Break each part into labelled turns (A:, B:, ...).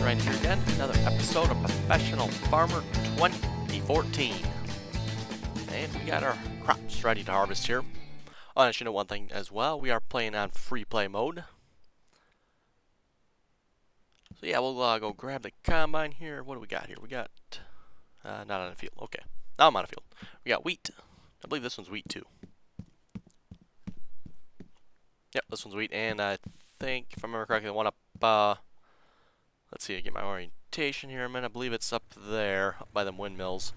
A: Ryan here again, another episode of Professional Farmer 2014. And we got our crops ready to harvest here. Oh, and I should know one thing as well, we are playing on free play mode. So yeah, we'll go grab the combine here. What do we got here? We got, not on the field, okay. Now I'm on the field. We got wheat. I believe this one's wheat too. Yep, this one's wheat, and I think, if I remember correctly, the one up, let's see, I get my orientation here a minute. I believe it's up there, up by them windmills,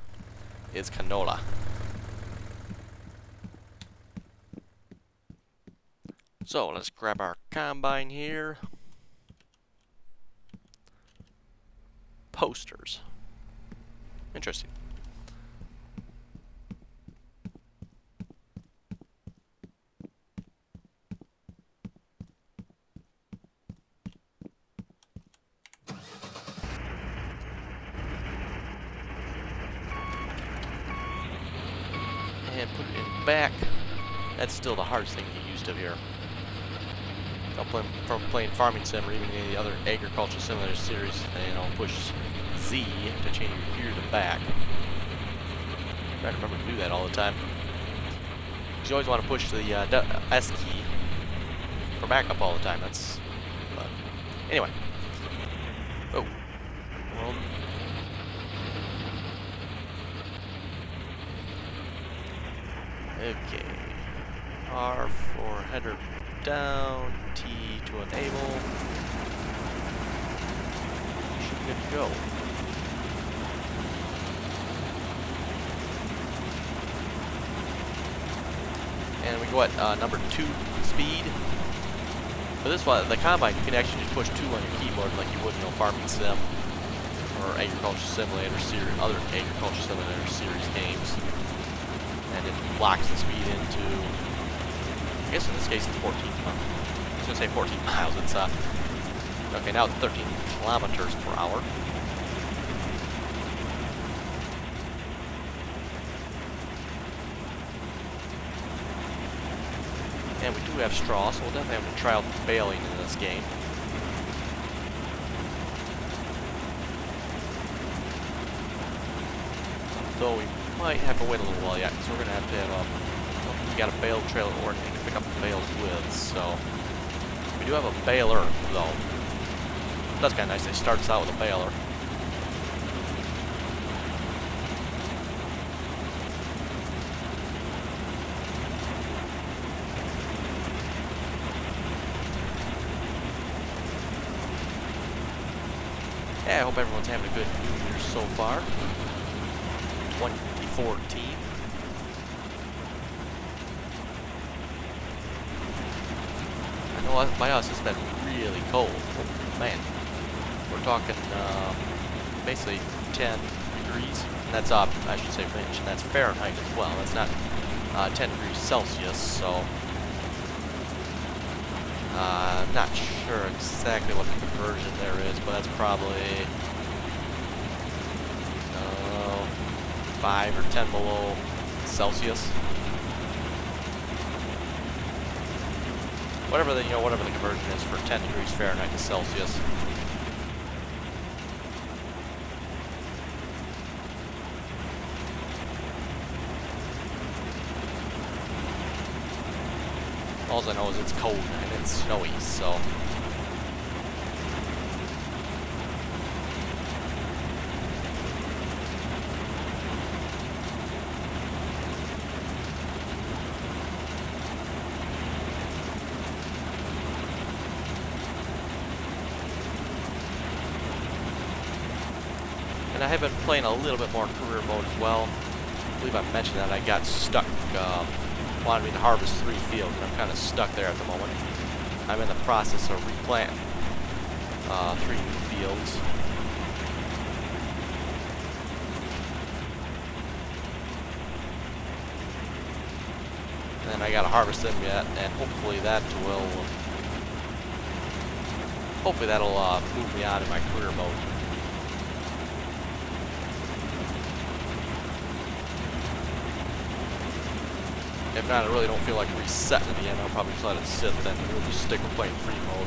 A: is canola. So, let's grab our combine here. Posters. Interesting. And put it in back. That's still the hardest thing to get used to here. From playing Farming Sim or even any of the other agriculture simulator series, push Z to change your gear to back. I try to remember to do that all the time. Because you always want to push the S key for backup all the time. That's. Anyway. Oh. World. Okay. R for header down, T to enable. Should be good to go. And we go at number 2 speed. For this one, the combine, you can actually just push 2 on your keyboard like you would in Farming Sim or Agriculture Simulator series, other Agriculture Simulator series games. And it locks the speed into, I guess in this case it's 14 miles. I was going to say 14 miles. It's, okay, now it's 13 kilometers per hour. And we do have straw, so we'll definitely have to try out baling in this game. Though we might have to wait a little while yet, because we're going to have, we got a bale trailer or anything to pick up the bales with, so. We do have a baler, though. That's kind of nice. It starts out with a baler. Yeah, I hope everyone's having a good New Year so far. 2014. I know by us it's been really cold. Oh, man. We're talking basically 10 degrees. And that's I should say French, and that's Fahrenheit as well. That's not 10 degrees Celsius, so I'm not sure exactly what the conversion there is, but that's probably 5 or 10 below Celsius. Whatever the conversion is for 10 degrees Fahrenheit to Celsius. All I know is it's cold and it's snowy, so. And I have been playing a little bit more career mode as well. I believe I mentioned that I got stuck, wanted me to harvest 3 fields, and I'm kind of stuck there at the moment. I'm in the process of replanting 3 new fields. And I gotta harvest them yet, and hopefully that'll move me on in my career mode. If not, I really don't feel like resetting it again. I'll probably just let it sit then, and we'll just stick with playing free mode.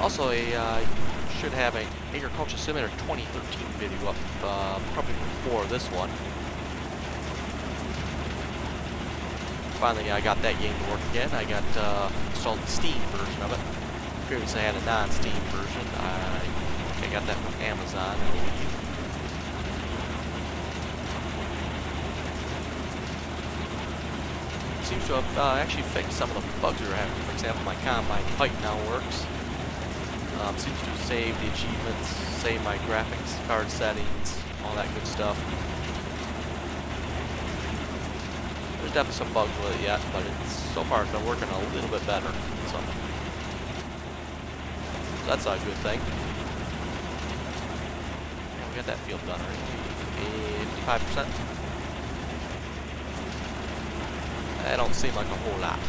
A: Also, should have an Agriculture Simulator 2013 video up probably before this one. Finally, I got that game to work again. I got installed the Steam version of it. Previously, I had a non-Steam version. I think I got that from Amazon, I believe. Seems to have actually fixed some of the bugs we were having. For example, my combine pipe now works. Seems to save the achievements, save my graphics card settings, all that good stuff. There's definitely some bugs with it yet, but so far it's been working a little bit better. So that's a good thing. Yeah, we got that field done already. 55%. That don't seem like a whole lot.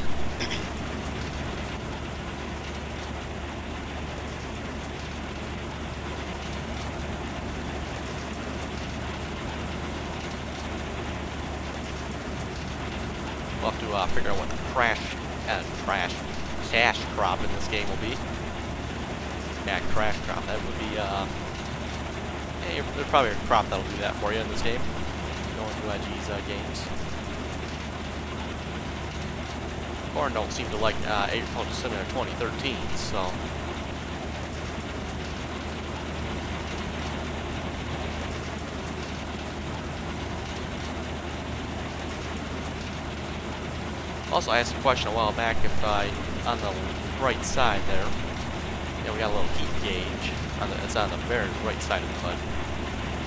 A: We'll have to figure out what the cash crop in this game will be. Yeah, crash crop. That would be, there's probably a crop that'll do that for you in this game. Going to IG's games. Corn don't seem to like Agriculture Simulator 2013, so. Also, I asked a question a while back if on the right side there, we got a little heat gauge. It's on the very right side of the HUD.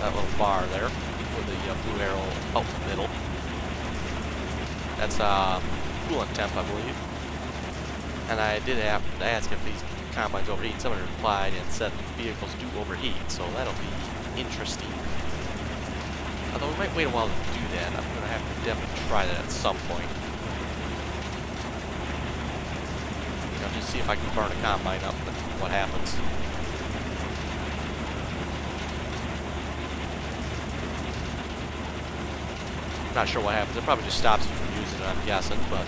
A: That little bar there with the blue arrow out the middle. That's coolant temp, I believe. And I did have to ask if these combines overheat. Someone replied and said vehicles do overheat, so that'll be interesting. Although we might wait a while to do that. I'm going to have to definitely try that at some point. Just see if I can burn a combine up and what happens. Not sure what happens. It probably just stops you from using it, I'm guessing, but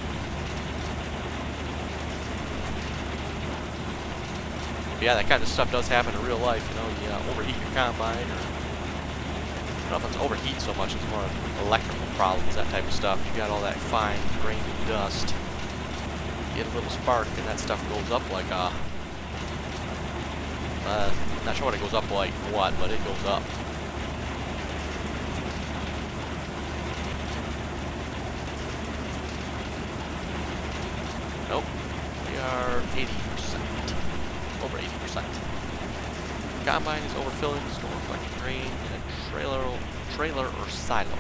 A: yeah, that kind of stuff does happen in real life. You overheat your combine, or I don't know if it's overheat so much, it's more electrical problems, that type of stuff. You got all that fine grained dust. Get a little spark, and that stuff goes up like not sure what it goes up like, what, but it goes up. Nope, we are 80%, over 80%. Combine is overfilling, storing collecting grain in a trailer or silo.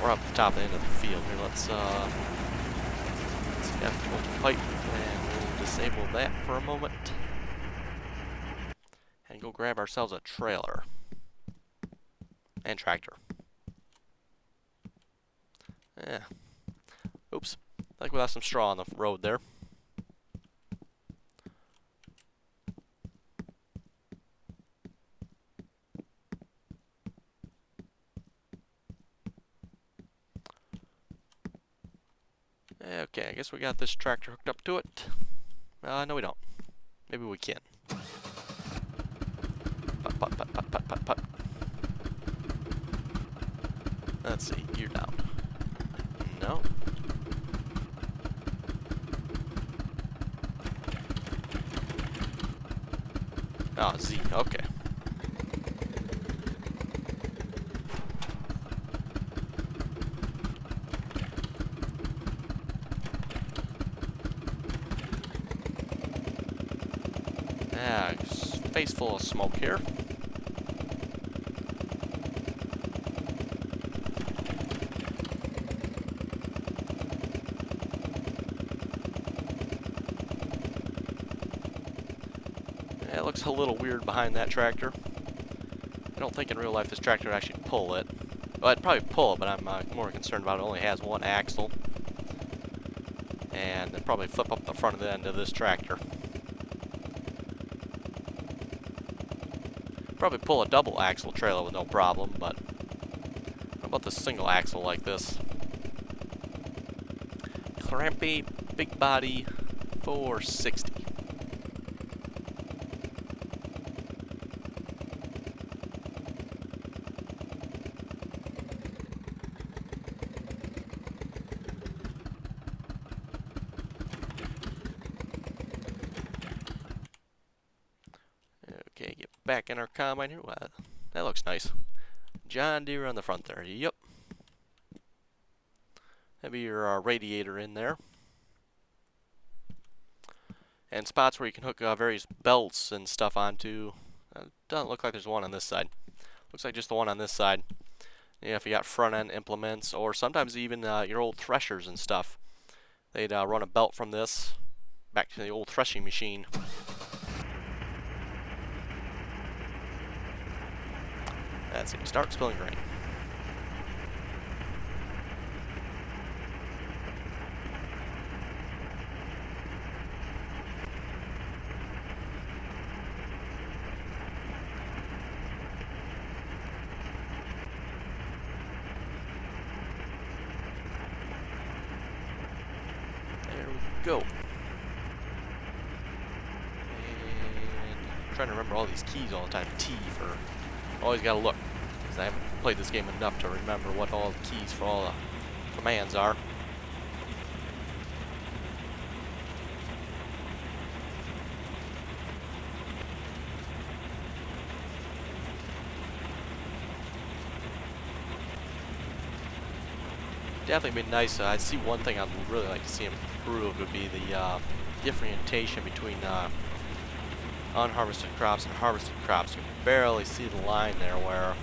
A: We're up at the top end of the field here. Let's F open pipe, and we'll disable that for a moment. And go grab ourselves a trailer. And tractor. Yeah. Oops. Like we left some straw on the road there. Okay, I guess we got this tractor hooked up to it. No, we don't. Maybe we can. Putt. Let's see, you're down. No. Oh, Z, okay. Yeah, face full of smoke here. Yeah, it looks a little weird behind that tractor. I don't think in real life this tractor would actually pull it. Well, it'd probably pull it, but I'm more concerned about it only has one axle. And it'd probably flip up the front of the end of this tractor. Probably pull a double axle trailer with no problem, but how about the single axle like this? crampy, big body 460. Okay, get back in our combine here. Wow, that looks nice. John Deere on the front there. Yep. That'd be your radiator in there. And spots where you can hook various belts and stuff onto. Doesn't look like there's one on this side. Looks like just the one on this side. Yeah, if you got front end implements, or sometimes even your old threshers and stuff, they'd run a belt from this back to the old threshing machine. That's it. Start spilling grain. There we go. And I'm trying to remember all these keys all the time. T for always gotta look, because I haven't played this game enough to remember what all the keys for all the commands are. Definitely be nice. I see one thing I'd really like to see improved would be the differentiation between unharvested crops and harvested crops. You can barely see the line there where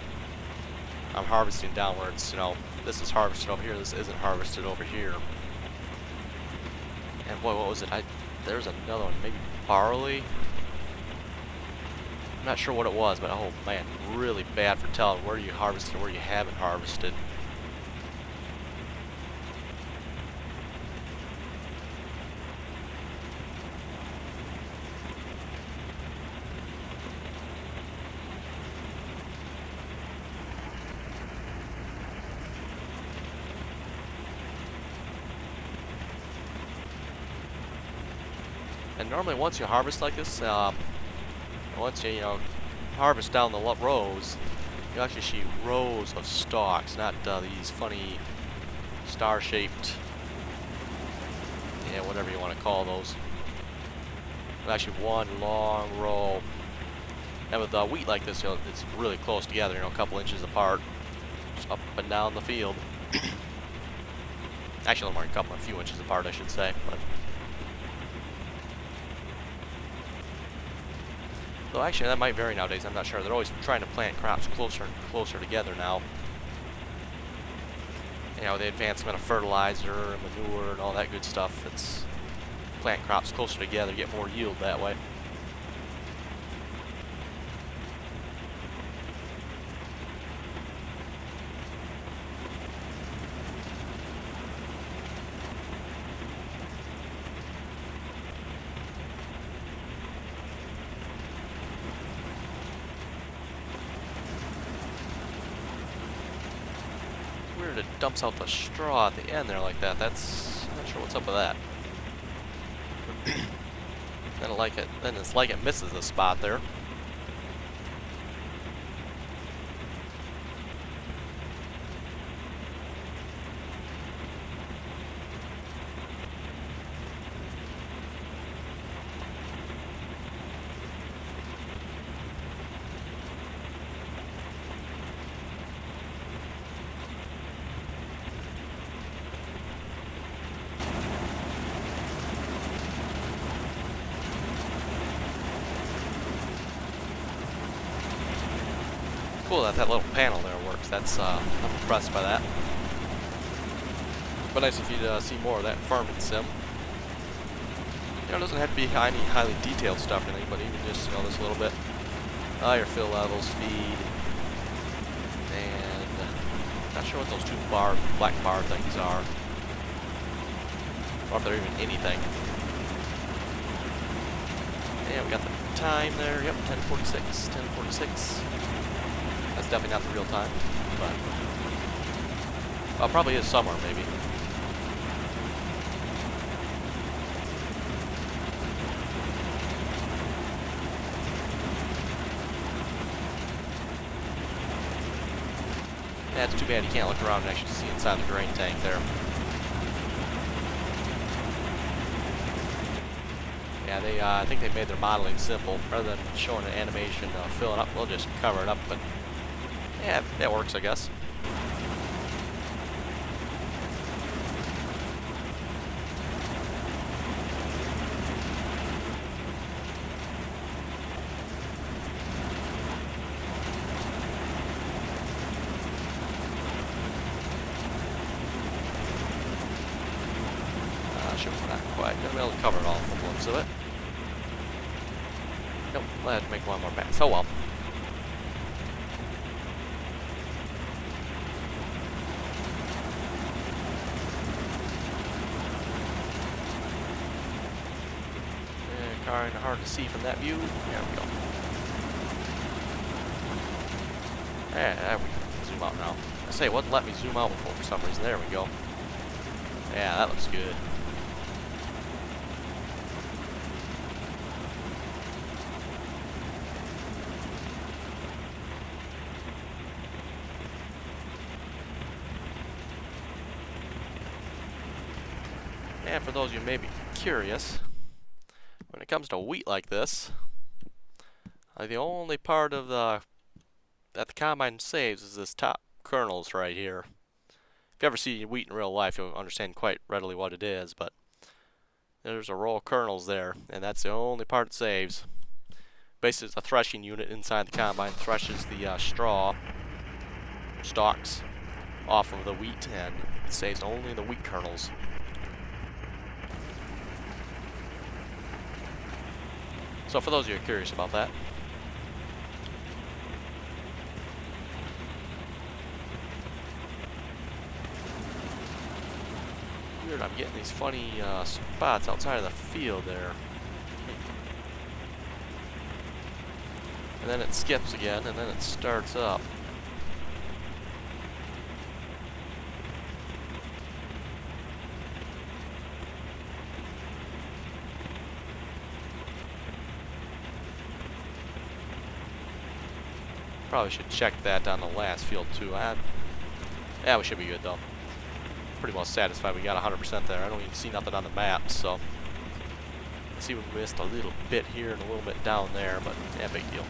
A: I'm harvesting downwards. You know, this is harvested over here, this isn't harvested over here. And boy, what was it? There's another one, maybe barley? I'm not sure what it was, but oh man, really bad for telling where you harvested and where you haven't harvested. And normally once you harvest like this, once you harvest down the rows, you actually see rows of stalks, not these funny star-shaped, yeah, whatever you want to call those. Actually one long row. And with wheat like this, it's really close together, a couple inches apart, just up and down the field. Actually, a little more, a few inches apart, I should say. But though actually, that might vary nowadays. I'm not sure. They're always trying to plant crops closer and closer together now. The advancement of fertilizer and manure and all that good stuff. It's plant crops closer together, get more yield that way. It dumps out the straw at the end there like that. I'm not sure what's up with that. Then it's like it misses a spot there. Cool that little panel there works. I'm impressed by that. But nice if you'd see more of that farming sim. It doesn't have to be any highly detailed stuff or anything, but even just this little bit. Your fill levels, feed, and not sure what those two black bar things are, or if they're even anything. Yeah, we got the time there. Yep, 10:46, 10:46. That's definitely not the real time, but probably is somewhere maybe. That's too bad you can't look around and actually see inside the grain tank there. Yeah, they I think they made their modeling simple. Rather than showing an animation filling up, we'll just cover it up. But yeah, that works, I guess. We're not quite going to be able to cover it all from the looks of it. Nope, we'll have to make one more pass. Oh well. Yeah, kind of hard to see from that view. There we go. Yeah, we can zoom out now. I say it wouldn't let me zoom out before for some reason. There we go. Yeah, that looks good. And for those of you who may be curious, when it comes to wheat like this, the only part of that the combine saves is this top kernels right here. If you ever see wheat in real life, you'll understand quite readily what it is, but there's a row of kernels there, and that's the only part it saves. Basically, it's a threshing unit inside the combine, threshes the straw stalks off of the wheat, and it saves only the wheat kernels. So for those of you who are curious about that, weird, I'm getting these funny spots outside of the field there. And then it skips again, and then it starts up. Probably should check that on the last field too. Yeah, we should be good though. Pretty well satisfied we got 100% there. I don't even see nothing on the map, so I see we missed a little bit here and a little bit down there, but yeah, big deal.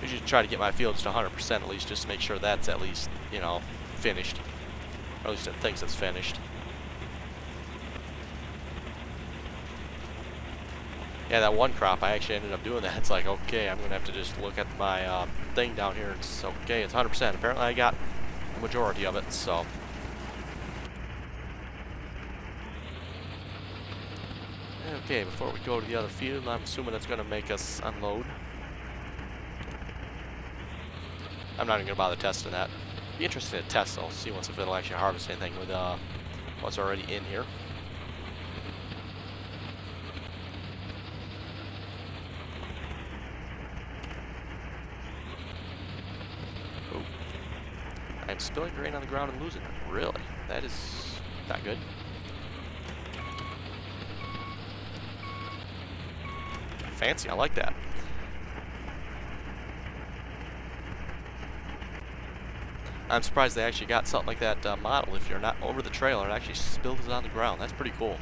A: Usually try to get my fields to 100% at least, just to make sure that's at least, you know, finished. Or at least it thinks it's finished. Yeah, that one crop, I actually ended up doing that. It's like, okay, I'm going to have to just look at my thing down here. It's okay, it's 100%. Apparently I got the majority of it, so. Okay, before we go to the other field, I'm assuming it's going to make us unload. I'm not even going to bother testing that. Be interested to test, though, see once if it'll actually harvest anything with what's already in here. I'm spilling grain on the ground and losing it. Really? That is not good. Fancy, I like that. I'm surprised they actually got something like that model. If you're not over the trailer, it actually spills it on the ground. That's pretty cool.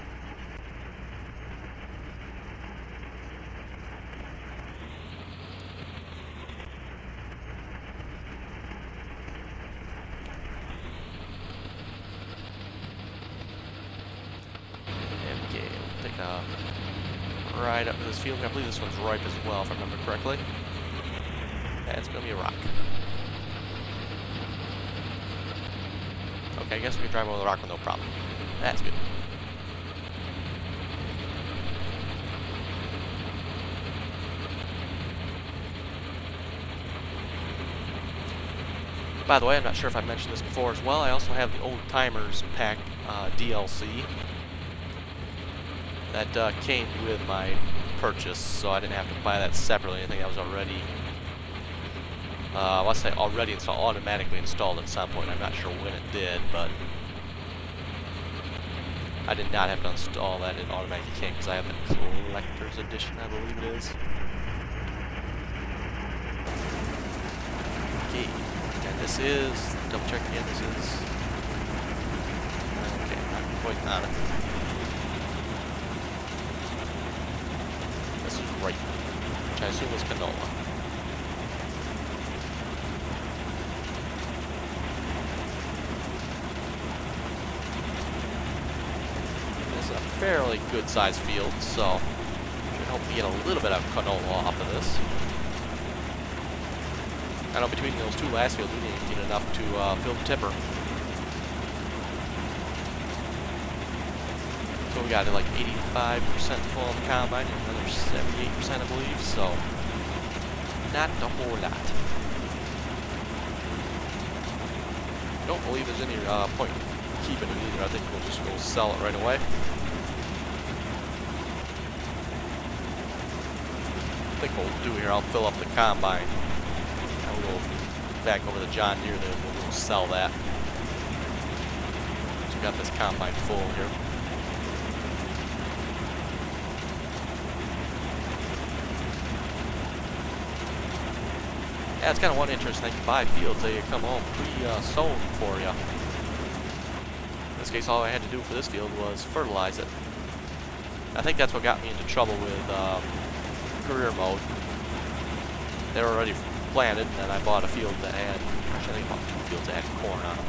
A: Right up to this field. I believe this one's ripe as well, if I remember correctly. Yeah, it's going to be a rock. Okay, I guess we can drive over the rock with no problem. That's good. By the way, I'm not sure if I mentioned this before as well, I also have the Old Timers Pack DLC. That came with my purchase, so I didn't have to buy that separately. I think that was already, let's say already installed, automatically installed at some point. I'm not sure when it did, but I did not have to install that. It automatically came because I have the collector's edition, I believe it is. Okay. This is, double check again, this is, okay, I'm quite on it. This is right, which I assume is canola. This is a fairly good sized field, so we can hopefully get a little bit of canola off of this. I know between those two last fields, we didn't get enough to fill the tipper. So we got it like 85% full on the combine, and another 78% I believe, so not a whole lot. Don't believe there's any point keeping it either. I think we'll just go sell it right away. I think what we'll do here, I'll fill up the combine. We'll go back over the John Deere, then we'll go sell that. So we got this combine full here. Yeah, it's kind of one interesting thing. You buy fields, they come home pre-sown for you. In this case, all I had to do for this field was fertilize it. I think that's what got me into trouble with career mode. They were already planted, and then I bought a field that had, actually I think I bought 2 fields that had corn on them.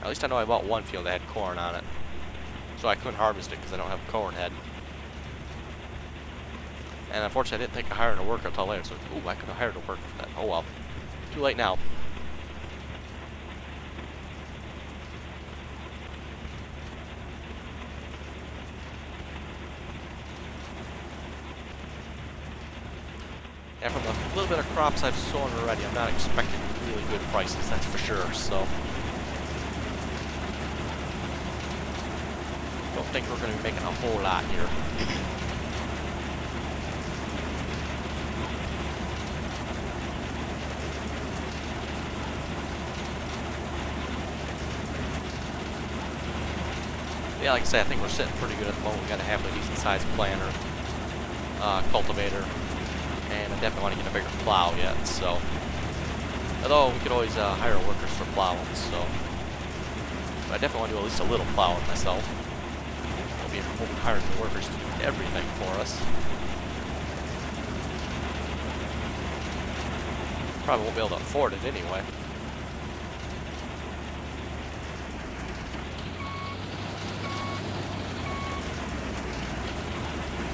A: At least I know I bought 1 field that had corn on it. So I couldn't harvest it because I don't have a corn head. And unfortunately I didn't think of hiring a worker until later, so ooh, I could have hired a worker for that. Oh well. Too late now. And from the little bit of crops I've sown already, I'm not expecting really good prices, that's for sure, so. Don't think we're going to be making a whole lot here. Yeah, like I say, I think we're sitting pretty good at the moment. We got a halfway decent sized planter, cultivator, and I definitely want to get a bigger plough yet, so. Although we could always hire workers for plowing, so. But I definitely want to do at least a little plowing myself. We'll be hiring the workers to do everything for us. Probably won't be able to afford it anyway.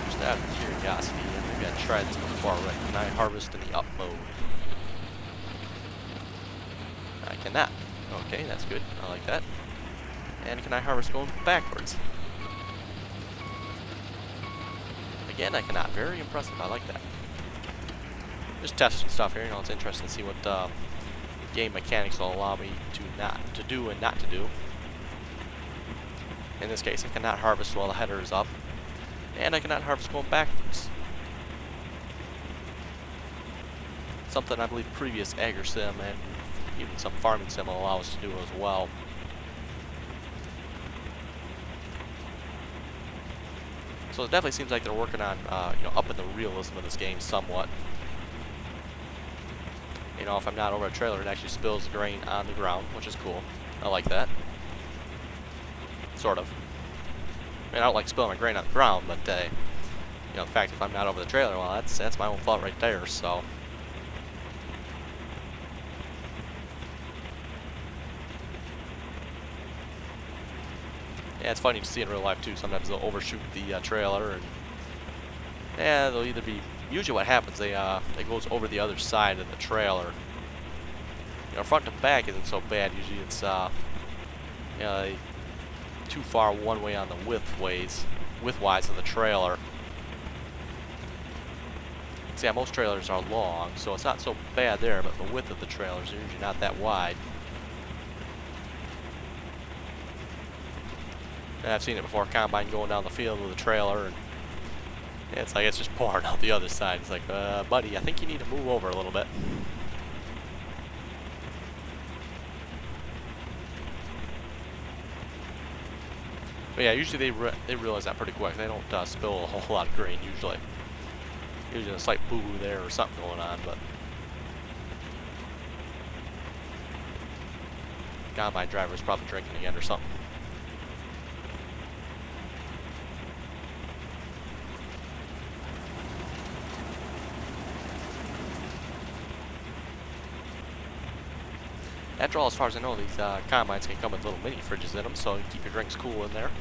A: Just out of curiosity, maybe I tried this before, right? Can I harvest in the up mode? I cannot. Okay, that's good. I like that. And can I harvest going backwards? Again, I cannot. Very impressive. I like that. Just testing stuff here. You know, it's interesting to see what game mechanics will allow me to do and not to do. In this case, I cannot harvest while the header is up, and I cannot harvest going backwards. Something I believe previous AgriSim and even some farming sim will allow us to do as well. So it definitely seems like they're working on, you know, upping the realism of this game somewhat. You know, if I'm not over a trailer, it actually spills the grain on the ground, which is cool. I like that. Sort of. I mean, I don't like spilling my grain on the ground, but, you know, the fact if I'm not over the trailer, well, that's my own fault right there, so. Yeah, it's funny to see in real life too. Sometimes they'll overshoot the trailer, and yeah, they'll either be. Usually, what happens, it goes over the other side of the trailer. You know, front to back isn't so bad. Usually, it's you know, too far one way on the widthwise of the trailer. See, yeah, most trailers are long, so it's not so bad there. But the width of the trailers are usually not that wide. And I've seen it before, combine going down the field with a trailer, and it's like it's just pouring out the other side. It's like, buddy, I think you need to move over a little bit. But yeah, usually they realize that pretty quick. They don't spill a whole lot of grain usually. Usually a slight boo-boo there or something going on, but combine driver was probably drinking again or something. After all, as far as I know, these combines can come with little mini fridges in them, so you keep your drinks cool in there.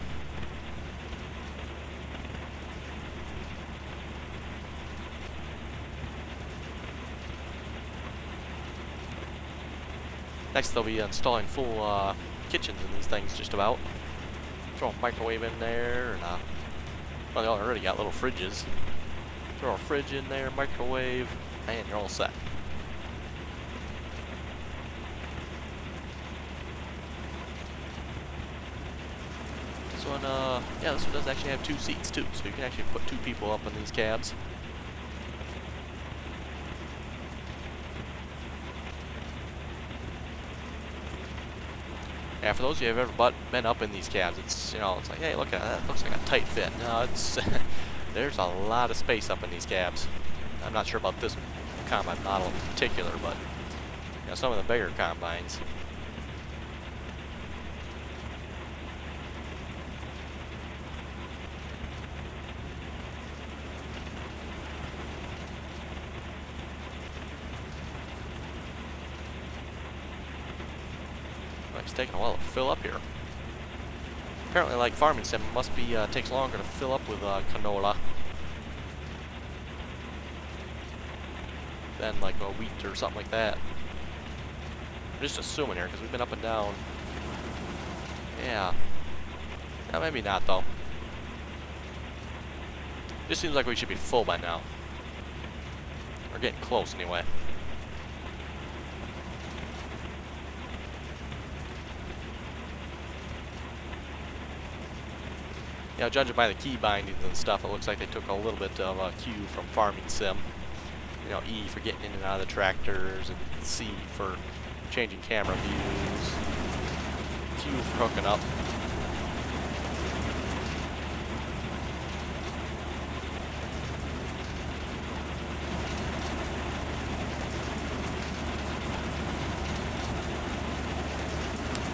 A: Next, they'll be installing full kitchens in these things, just about. Throw a microwave in there, and well, they already got little fridges. Throw a fridge in there, microwave, and you're all set. This one, yeah, this one does actually have 2 seats too, so you can actually put 2 people up in these cabs. Yeah, for those of you who have ever been up in these cabs, it's, you know, it's like, hey, look at that, looks like a tight fit. No, it's, there's a lot of space up in these cabs. I'm not sure about this combine model in particular, but, you know, some of the bigger combines. It's taking a while to fill up here. Apparently, like farming sim, it must be takes longer to fill up with canola than like a wheat or something like that. I'm just assuming here because we've been up and down. Yeah, maybe not though. This seems like we should be full by now. We're getting close anyway. You know, judging by the key bindings and stuff, it looks like they took a little bit of a cue from farming sim. You know, E for getting in and out of the tractors, and C for changing camera views, Q for hooking up.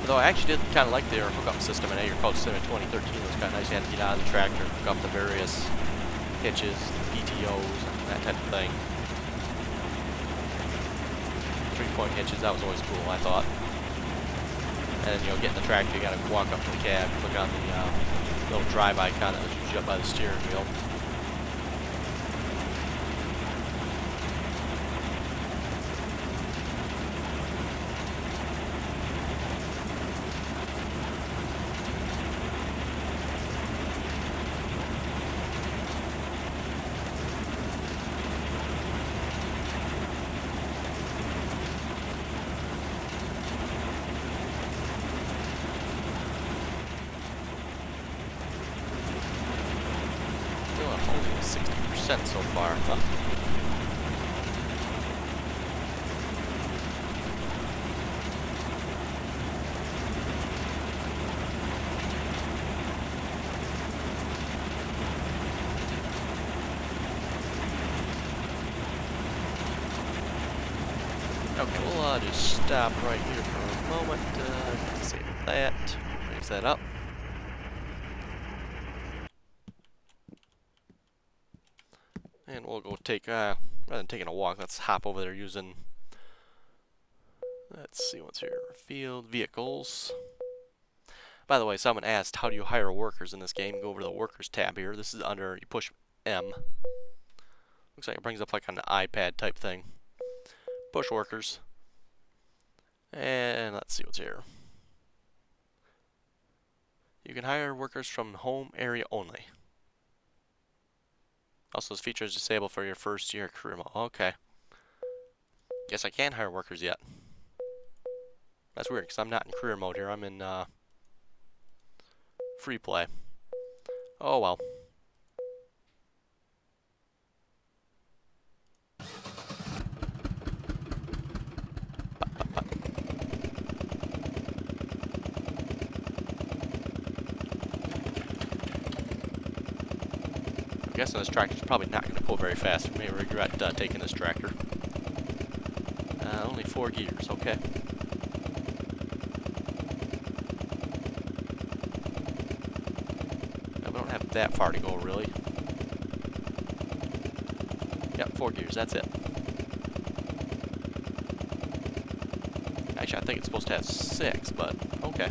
A: Although I actually did kind of like their hookup system in Agriculture Sim in 2013. It was kind of nice. You had to get out of the tractor, hook up the various hitches, PTOs, and that type of thing. 3-point hitches, that was always cool, I thought. And then, you know, get in the tractor, you gotta walk up to the cab, click on the little drive icon that was usually up by the steering wheel. Only 60% so far, huh? Okay, we'll just stop right here for a moment. Save that. Raise that up. And we'll go take, rather than taking a walk, let's hop over there using, let's see what's here, field, vehicles. By the way, someone asked, how do you hire workers in this game? Go over to the workers tab here. This is under, you push M. Looks like it brings up like an iPad type thing. Push workers. And let's see what's here. You can hire workers from home area only. Also, this feature is disabled for your first year career mode. Okay. Guess I can't hire workers yet. That's weird, because I'm not in career mode here. I'm in free play. Oh well. I'm guessing this tractor's probably not going to pull very fast. I may regret taking this tractor. Only 4 gears, okay. that far to go, really. Yep, 4 gears, that's it. Actually, I think it's supposed to have 6, but okay.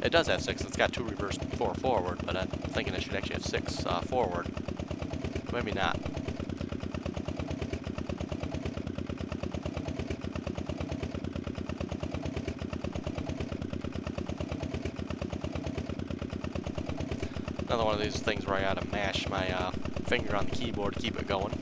A: It does have 6. It's got 2 reverse, 4 forward, but I'm thinking it should actually have 6 forward. Maybe not. Another one of these things where I gotta mash my finger on the keyboard to keep it going.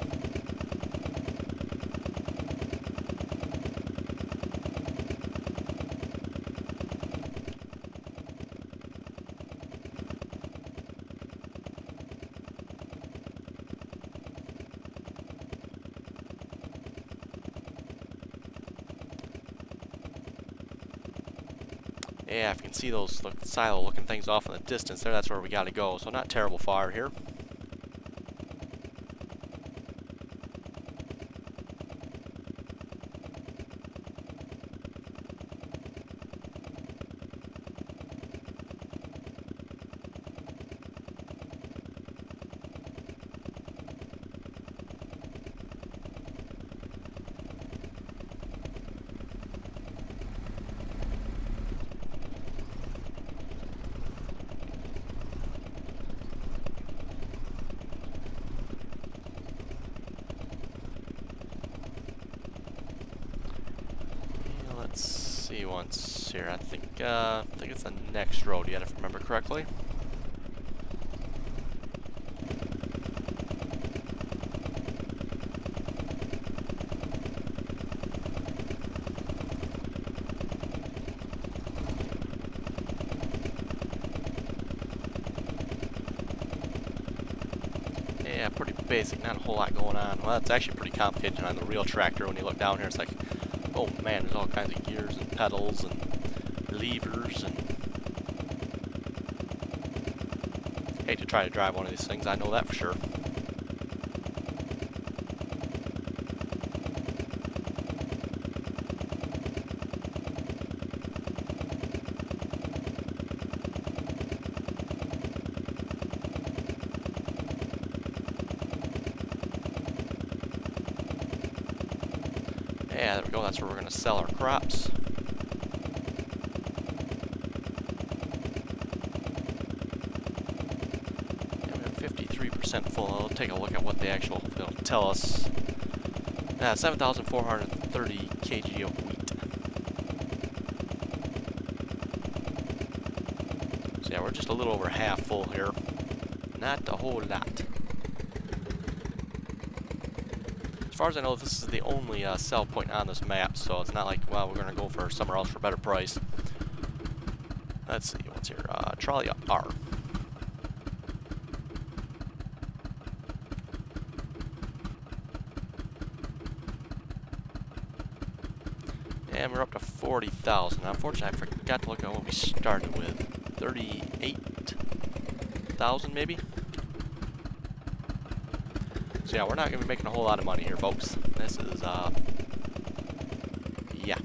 A: Yeah, if you can see those silo-looking things off in the distance there, that's where we gotta go. So not terrible far here. Let's see once here. I think it's the next road yet, if I remember correctly. Yeah, pretty basic, not a whole lot going on. Well, it's actually pretty complicated on the real tractor. When you look down here, it's like, oh man, there's all kinds of gears and pedals and levers, and hate to try to drive one of these things, I know that for sure. Yeah, there we go, that's where we're going to sell our crops. And we have 53% full. I'll take a look at what the actual, it'll tell us. 7,430 kg of wheat. So yeah, we're just a little over half full here. Not a whole lot. As far as I know, this is the only sell point on this map, so it's not like, well, we're going to go for somewhere else for a better price. Let's see, what's here? Trolley up R. And we're up to 40,000. Unfortunately, I forgot to look at what we started with. 38,000 maybe? So yeah, we're not going to be making a whole lot of money here, folks. This is, yeah.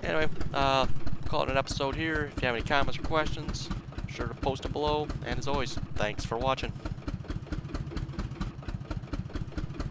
A: Anyway, call it an episode here. If you have any comments or questions, be sure to post them below. And as always, thanks for watching.